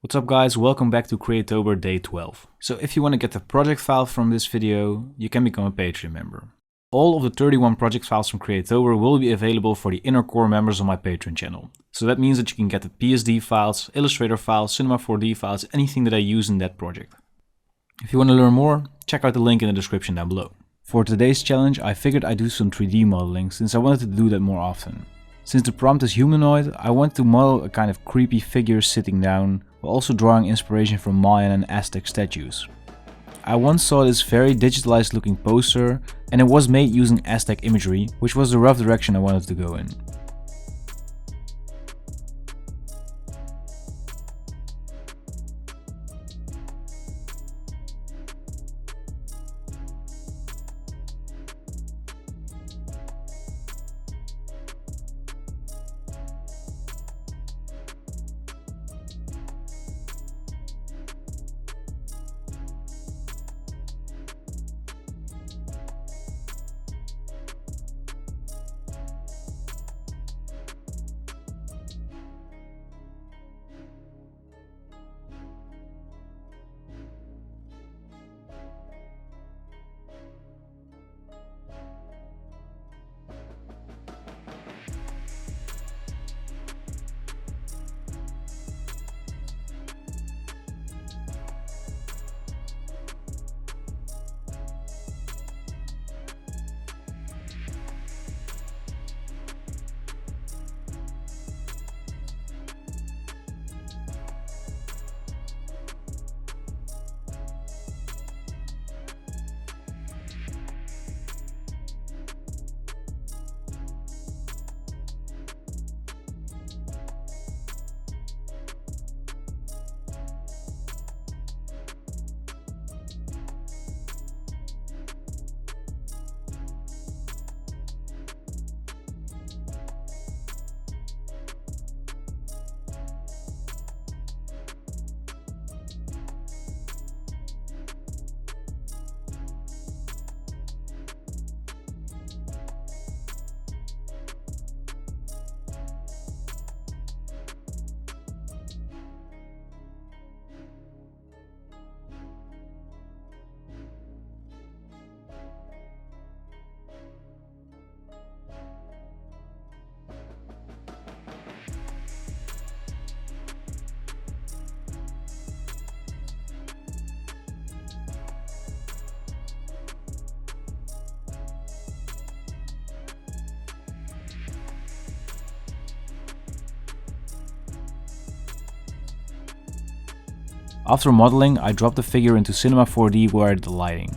What's up guys, welcome back to Creatober day 12. So if you want to get the project file from this video, you can become a Patreon member. All of the 31 project files from Creatober will be available for the inner core members on my Patreon channel. So that means that you can get the PSD files, Illustrator files, Cinema 4D files, anything that I use in that project. If you want to learn more, check out the link in the description down below. For today's challenge, I figured I'd do some 3D modeling since I wanted to do that more often. Since the prompt is humanoid, I wanted to model a kind of creepy figure sitting down, while also drawing inspiration from Mayan and Aztec statues. I once saw this very digitalized looking poster, and it was made using Aztec imagery, which was the rough direction I wanted to go in. After modeling, I dropped the figure into Cinema 4D where I did the lighting.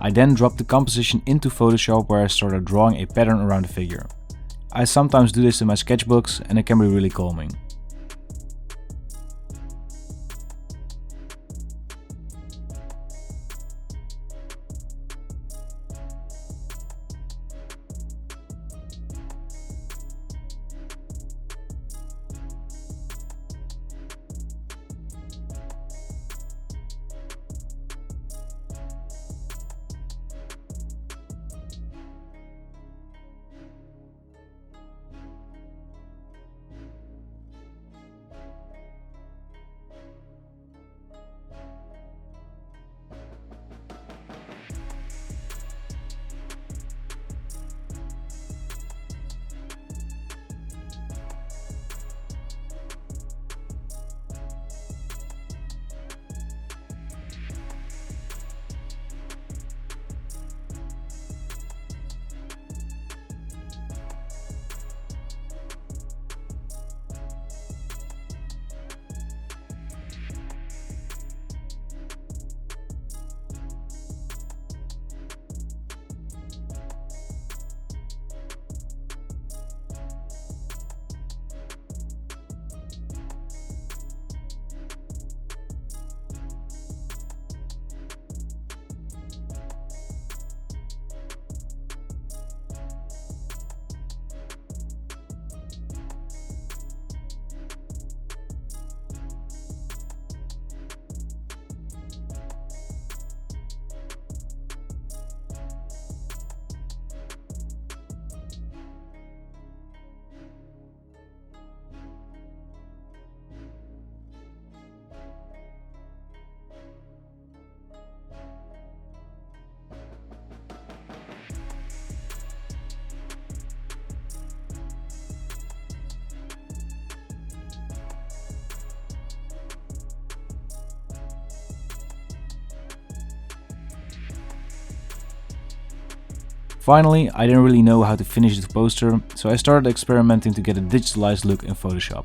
I then dropped the composition into Photoshop where I started drawing a pattern around the figure. I sometimes do this in my sketchbooks and it can be really calming. Finally, I didn't really know how to finish the poster, so I started experimenting to get a digitalized look in Photoshop.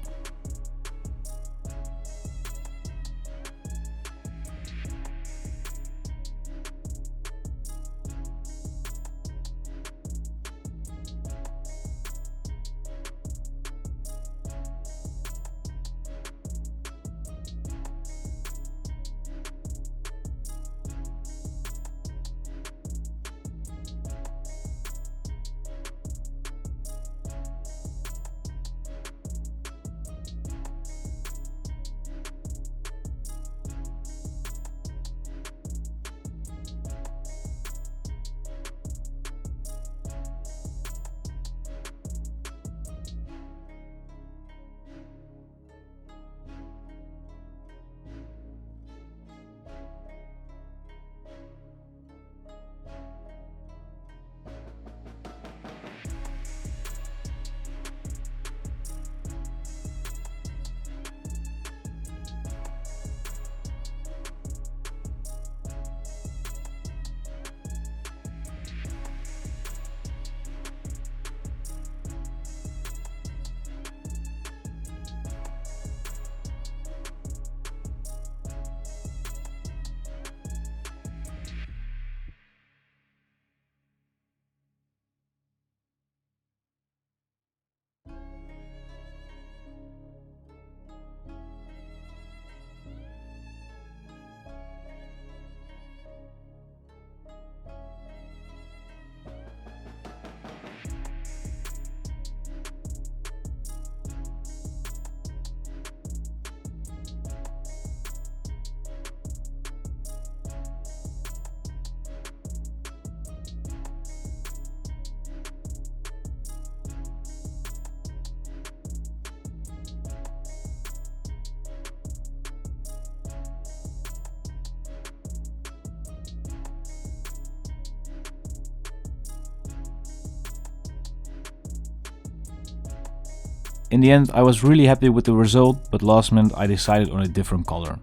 In the end, I was really happy with the result, but last minute I decided on a different color.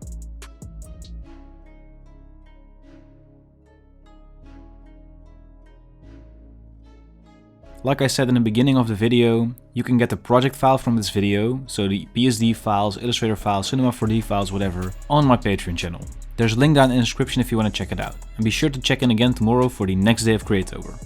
Like I said in the beginning of the video, you can get the project file from this video, so the PSD files, Illustrator files, Cinema 4D files, whatever, on my Patreon channel. There's a link down in the description if you want to check it out. And be sure to check in again tomorrow for the next day of Creatober.